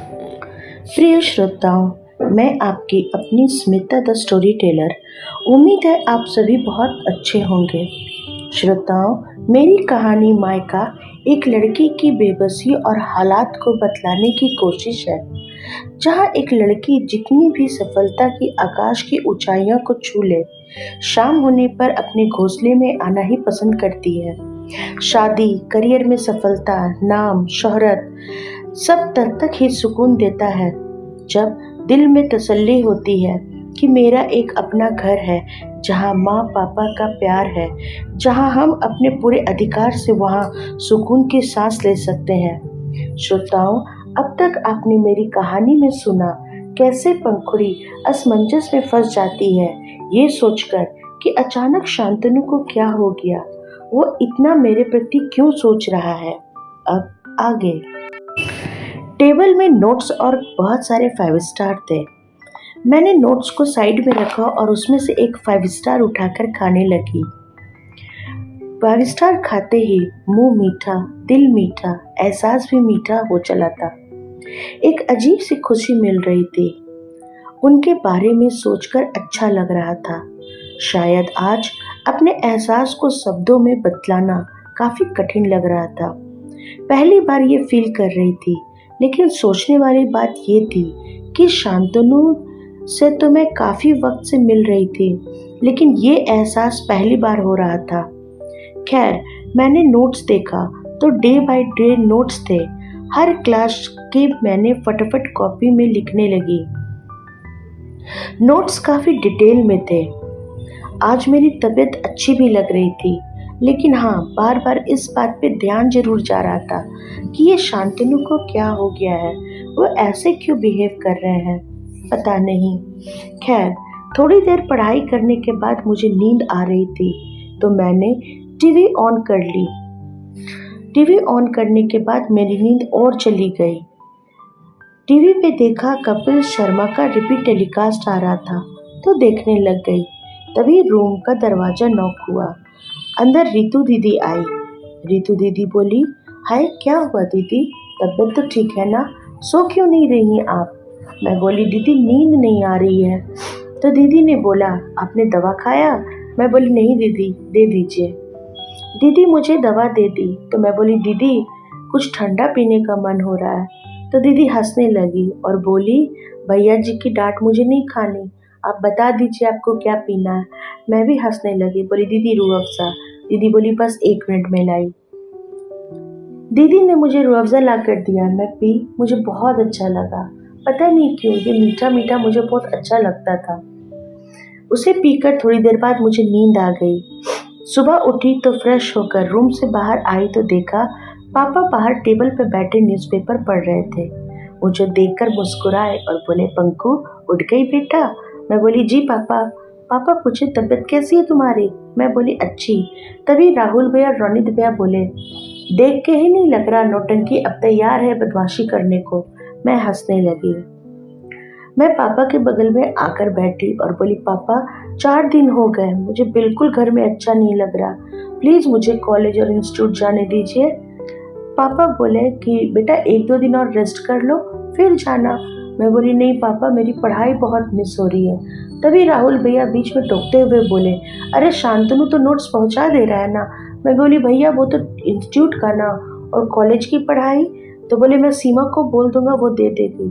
प्रिय श्रोताओं, मैं आपकी अपनी स्मिता द स्टोरी टेलर। उम्मीद है आप सभी बहुत अच्छे होंगे। श्रोताओं, मेरी कहानी मायका एक लड़की की बेबसी और हालात को बतलाने की कोशिश है। जहाँ एक लड़की जितनी भी सफलता की आकाश की ऊंचाइयों को छू ले, शाम होने पर अपने घोंसले में आना ही पसंद करती है। शादी, करियर में सफलता, नाम, शोहरत सब तब तक ही सुकून देता है जब दिल में तसल्ली होती है कि मेरा एक अपना घर है, जहाँ माँ पापा का प्यार है, जहाँ हम अपने पूरे अधिकार से वहाँ सुकून की सांस ले सकते हैं। श्रोताओं, अब तक आपने मेरी कहानी में सुना कैसे पंखुड़ी असमंजस में फंस जाती है, ये सोचकर कि अचानक शांतनु को क्या हो गया, वो इतना मेरे प्रति क्यों सोच रहा है। अब आगे। टेबल में नोट्स और बहुत सारे 5 स्टार थे। मैंने नोट्स को साइड में रखा और उसमें से एक 5 स्टार उठाकर खाने लगी। 5 स्टार खाते ही मुंह मीठा, दिल मीठा, एहसास भी मीठा हो चला था। एक अजीब सी खुशी मिल रही थी। उनके बारे में सोचकर अच्छा लग रहा था। शायद आज अपने एहसास को शब्दों में बतलाना काफी कठिन लग रहा था। पहली बार ये फील कर रही थी, लेकिन सोचने वाली बात ये थी कि शांतनु से तो मैं काफी वक्त से मिल रही थी, लेकिन ये एहसास पहली बार हो रहा था। खैर, मैंने नोट्स देखा तो डे बाय डे नोट्स थे। हर क्लास के मैंने फटाफट कॉपी में लिखने लगी। नोट्स काफी डिटेल में थे। आज मेरी तबीयत अच्छी भी लग रही थी, लेकिन हाँ, बार बार इस बात पे ध्यान जरूर जा रहा था कि ये शांतनु को क्या हो गया है, वो ऐसे क्यों बिहेव कर रहे हैं, पता नहीं। खैर, थोड़ी देर पढ़ाई करने के बाद मुझे नींद आ रही थी, तो मैंने टीवी ऑन कर ली। टीवी ऑन करने के बाद मेरी नींद और चली गई। टीवी पे देखा कपिल शर्मा का रिपीट टेलीकास्ट आ रहा था, तो देखने लग गई। तभी रूम का दरवाजा नॉक हुआ। अंदर रितु दीदी आई। रितु दीदी बोली, हाय, क्या हुआ दीदी, तबीयत तो ठीक है ना, सो क्यों नहीं रही हैं आप? मैं बोली, दीदी नींद नहीं आ रही है। तो दीदी ने बोला, आपने दवा खाया? मैं बोली, नहीं दीदी, दे दीजिए। दीदी मुझे दवा दे दी, तो मैं बोली, दीदी कुछ ठंडा पीने का मन हो रहा है। तो दीदी हंसने लगी और बोली, भैया जी की डांट मुझे नहीं खानी, आप बता दीजिए आपको क्या पीना है। मैं भी हंसने लगी, बोली, दीदी रूह अफ़ज़ा। दीदी बोली, बस 1 मिनट में लाई। दीदी ने मुझे रूह अफ़ज़ा ला कर दिया। मैं पी, मुझे बहुत अच्छा लगा। पता नहीं क्यों ये मीठा मीठा मुझे बहुत अच्छा लगता था। उसे पीकर थोड़ी देर बाद मुझे नींद आ गई। सुबह उठी तो फ्रेश होकर रूम से बाहर आई तो देखा पापा बाहर टेबल पर बैठे न्यूज़पेपर पढ़ रहे थे। मुझे देखकर मुस्कुराए और बोले, पंकु उठ गई बेटा? मैं बोली, जी पापा। पापा पूछे, तबीयत कैसी है तुम्हारी? मैं बोली, अच्छी। तभी राहुल भैया और रोनित भैया बोले, देख के ही नहीं लग रहा नौटंकी अब तैयार है बदमाशी करने को। मैं हंसने लगी। मैं पापा के बगल में आकर बैठी और बोली, पापा 4 दिन हो गए, मुझे बिल्कुल घर में अच्छा नहीं लग रहा, प्लीज मुझे कॉलेज और इंस्टीट्यूट जाने दीजिए। पापा बोले कि बेटा 1-2 दिन और रेस्ट कर लो फिर जाना। मैं बोली, नहीं पापा, मेरी पढ़ाई बहुत मिस हो रही है। तभी राहुल भैया बीच में टोकते हुए बोले, अरे शांतनु तो नोट्स पहुंचा दे रहा है ना। मैं बोली, भैया वो तो इंस्टीट्यूट का ना, और कॉलेज की पढ़ाई? तो बोले, मैं सीमा को बोल दूंगा, वो दे देगी।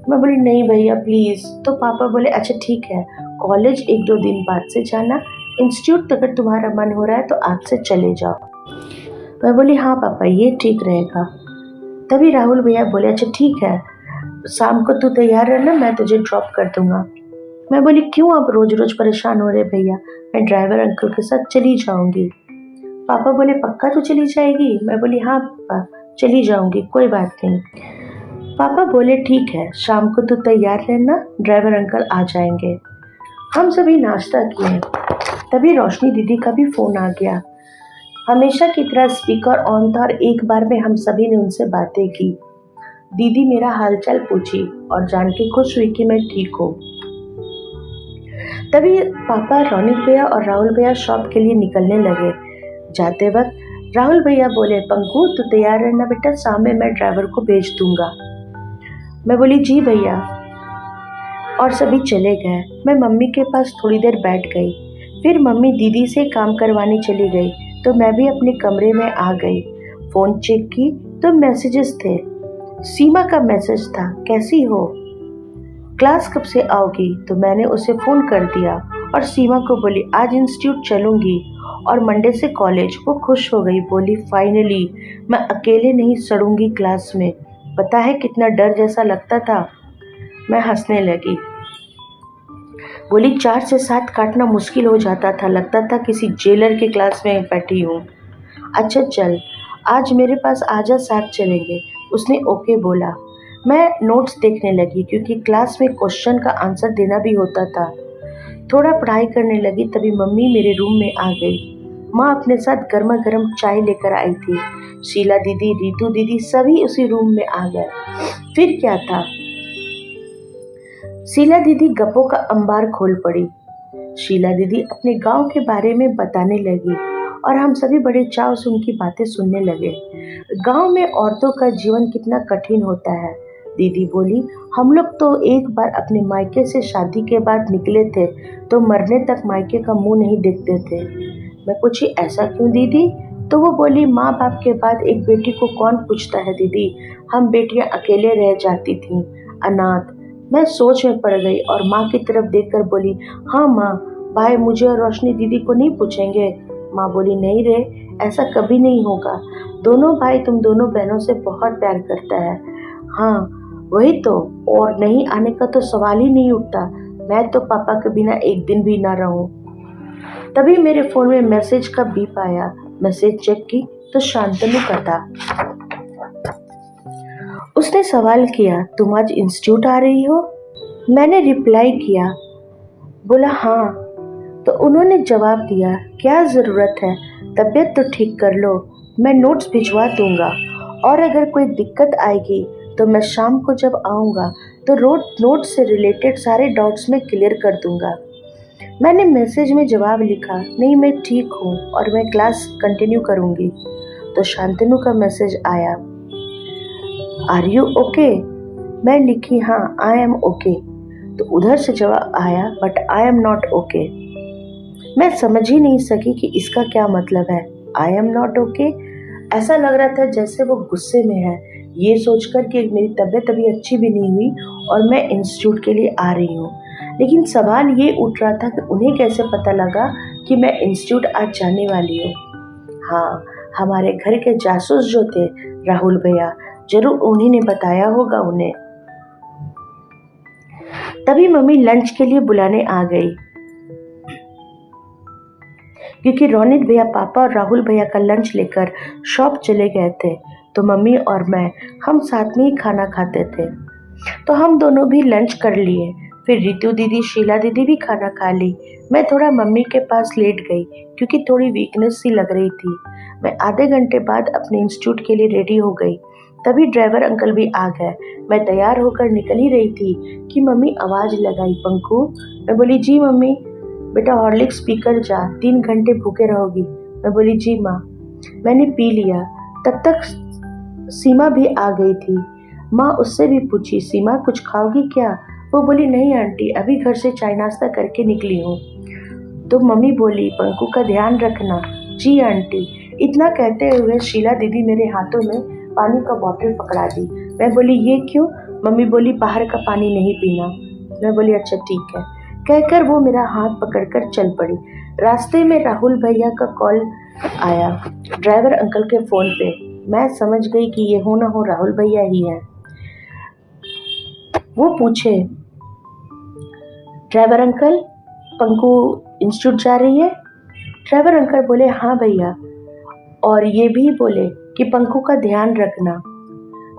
मैं बोली, नहीं भैया प्लीज। तो पापा बोले, अच्छा ठीक है, कॉलेज 1-2 दिन बाद से जाना, इंस्टीट्यूट अगर तुम्हारा मन हो रहा है तो आज से चले जाओ। मैं बोली, हाँ पापा ये ठीक रहेगा। तभी राहुल भैया बोले, अच्छा ठीक है, शाम को तू तैयार रहना, मैं तुझे ड्रॉप कर दूंगा। मैं बोली, क्यों आप रोज रोज परेशान हो रहे भैया, मैं ड्राइवर अंकल के साथ चली जाऊंगी। पापा बोले, पक्का तो चली जाएगी? मैं बोली, हाँ पापा चली जाऊंगी, कोई बात नहीं। पापा बोले, ठीक है, शाम को तू तैयार रहना, ड्राइवर अंकल आ जाएंगे। हम सभी नाश्ता किए। तभी रोशनी दीदी का भी फोन आ गया। हमेशा की तरह स्पीकर ऑन था और एक बार में हम सभी ने उनसे बातें की। दीदी मेरा हालचाल पूछी और जान के खुश हुई कि मैं ठीक हूँ। तभी पापा रोनित भैया और राहुल भैया शॉप के लिए निकलने लगे। जाते वक्त राहुल भैया बोले, पंकु तू तैयार रहना बेटा, शाम में मैं ड्राइवर को भेज दूंगा। मैं बोली जी भैया, और सभी चले गए। मैं मम्मी के पास थोड़ी देर बैठ गई। फिर मम्मी दीदी से काम करवाने चली गई तो मैं भी अपने कमरे में आ गई। फ़ोन चेक की तो मैसेजेस थे। सीमा का मैसेज था, कैसी हो, क्लास कब से आओगी। तो मैंने उसे फ़ोन कर दिया और सीमा को बोली आज इंस्टीट्यूट चलूँगी और मंडे से कॉलेज। वो खुश हो गई, बोली फाइनली मैं अकेले नहीं सड़ूंगी क्लास में। पता है कितना डर जैसा लगता था। मैं हंसने लगी, बोली 4 से 7 काटना मुश्किल हो जाता था, लगता था किसी जेलर के क्लास में बैठी हूँ। अच्छा चल, आज मेरे पास आजा, साथ चलेंगे। उसने ओके बोला। मैं नोट्स देखने लगी क्योंकि क्लास में क्वेश्चन का आंसर देना भी होता था। थोड़ा पढ़ाई करने लगी तभी मम्मी मेरे रूम में आ गई। माँ अपने साथ गर्मा गर्म चाय लेकर आई थी। शीला दीदी, रीतू दीदी सभी उसी रूम में आ गए। फिर क्या था, शीला दीदी गप्पों का अंबार खोल पड़ी। शीला दीदी अपने गांव के बारे में बताने लगी और हम सभी बड़े चाव से उनकी बातें सुनने लगे। गांव में औरतों का जीवन कितना कठिन होता है। दीदी बोली, हम लोग तो एक बार अपने मायके से शादी के बाद निकले थे तो मरने तक मायके का मुंह नहीं देखते थे। मैं पूछी ऐसा क्यों दीदी। तो वो बोली, माँ बाप के बाद एक बेटी को कौन पूछता है दीदी, हम बेटियां अकेले रह जाती थीं, अनाथ। मैं सोच में पड़ गई और माँ की तरफ देखकर बोली, हाँ माँ, भाई मुझे और रोशनी दीदी को नहीं पूछेंगे। माँ बोली, नहीं रे, ऐसा कभी नहीं होगा। दोनों भाई तुम दोनों बहनों से बहुत प्यार करता है। हाँ वही तो, और नहीं आने का तो सवाल ही नहीं उठता। मैं तो पापा के बिना एक दिन भी ना रहूं। तभी मेरे फोन में मैसेज का बीप आया। मैसेज चेक की तो शांतनु का था। उसने सवाल किया, तुम आज इंस्टीट्यूट आ रही हो। मैंने रिप्लाई किया, बोला हाँ। तो उन्होंने जवाब दिया, क्या ज़रूरत है, तबीयत तो ठीक कर लो, मैं नोट्स भिजवा दूंगा और अगर कोई दिक्कत आएगी तो मैं शाम को जब आऊँगा तो नोट से रिलेटेड सारे डाउट्स में क्लियर कर दूंगा। मैंने मैसेज में जवाब लिखा, नहीं मैं ठीक हूँ और मैं क्लास कंटिन्यू करूँगी। तो शांतनु का मैसेज आया, आर यू ओके। मैं लिखी, हाँ आई एम ओके। तो उधर से जवाब आया, but I am not okay. मैं समझ ही नहीं सकी कि इसका क्या मतलब है। आई एम नॉट ओके, ऐसा लग रहा था जैसे वो गुस्से में है, ये सोचकर कि मेरी तबीयत अभी अच्छी भी नहीं हुई और मैं इंस्टीट्यूट के लिए आ रही हूँ। लेकिन सवाल ये उठ रहा था कि उन्हें कैसे पता लगा कि मैं इंस्टीट्यूट आज जाने वाली हूँ। हाँ, हमारे घर के जासूस जो थे, राहुल भैया, जरूर उन्हीं ने बताया होगा उन्हें। तभी मम्मी लंच के लिए बुलाने आ गई क्योंकि रोनित भैया, पापा और राहुल भैया का लंच लेकर शॉप चले गए थे। तो मम्मी और मैं, हम साथ में ही खाना खाते थे। तो हम दोनों भी लंच कर लिए। फिर रितु दीदी, शीला दीदी भी खाना खा ली। मैं थोड़ा मम्मी के पास लेट गई क्योंकि थोड़ी वीकनेस सी लग रही थी। मैं आधे घंटे बाद अपने इंस्टीट्यूट के लिए रेडी हो गई। तभी ड्राइवर अंकल भी आ गए। मैं तैयार होकर निकल ही रही थी कि मम्मी आवाज़ लगाई, पंकु। मैं बोली, जी मम्मी। बेटा हॉर्लिक्स पीकर जा, 3 घंटे भूखे रहोगी। मैं बोली, जी माँ। मैंने पी लिया। तब तक सीमा भी आ गई थी। माँ उससे भी पूछी, सीमा कुछ खाओगी क्या। वो बोली, नहीं आंटी, अभी घर से चाय नाश्ता करके निकली हूँ। तो मम्मी बोली, पंकु का ध्यान रखना। जी आंटी। इतना कहते हुए शीला दीदी मेरे हाथों में पानी का बॉटल पकड़ा दी। मैं बोली, ये क्यों। मम्मी बोली, बाहर का पानी नहीं पीना। मैं बोली, अच्छा ठीक है। कहकर वो मेरा हाथ पकड़कर चल पड़ी। रास्ते में राहुल भैया का कॉल आया, ड्राइवर अंकल के फ़ोन पे। मैं समझ गई कि ये हो ना हो राहुल भैया ही हैं। वो पूछे, ड्राइवर अंकल, पंकु इंस्टीट्यूट जा रही है। ड्राइवर अंकल बोले, हाँ भैया, और ये भी बोले कि पंकु का ध्यान रखना,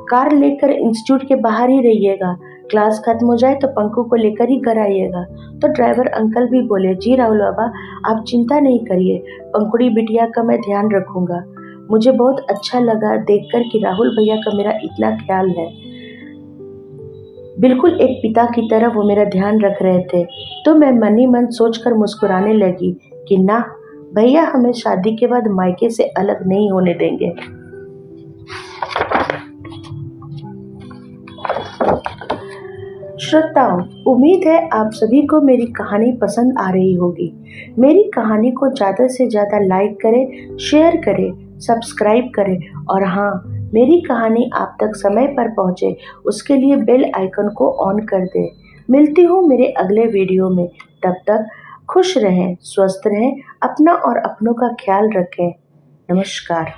कार लेकर इंस्टीट्यूट के बाहर ही रहिएगा, क्लास खत्म हो जाए तो पंकु को लेकर ही घर आइएगा। तो ड्राइवर अंकल भी बोले, जी राहुल बाबा, आप चिंता नहीं करिए, पंकुड़ी बिटिया का मैं ध्यान रखूंगा। मुझे बहुत अच्छा लगा देखकर कि राहुल भैया का मेरा इतना ख्याल है। बिल्कुल एक पिता की तरह वो मेरा ध्यान रख रहे थे। तो मैं मन ही मन सोचकर मुस्कुराने लगी कि ना, भैया हमें शादी के बाद मायके से अलग नहीं होने देंगे। श्रोताओं, उम्मीद है आप सभी को मेरी कहानी पसंद आ रही होगी। मेरी कहानी को ज़्यादा से ज़्यादा लाइक करें, शेयर करें, सब्सक्राइब करें और हाँ, मेरी कहानी आप तक समय पर पहुँचे उसके लिए बेल आइकन को ऑन कर दें। मिलती हूँ मेरे अगले वीडियो में। तब तक खुश रहें, स्वस्थ रहें, अपना और अपनों का ख्याल रखें। नमस्कार।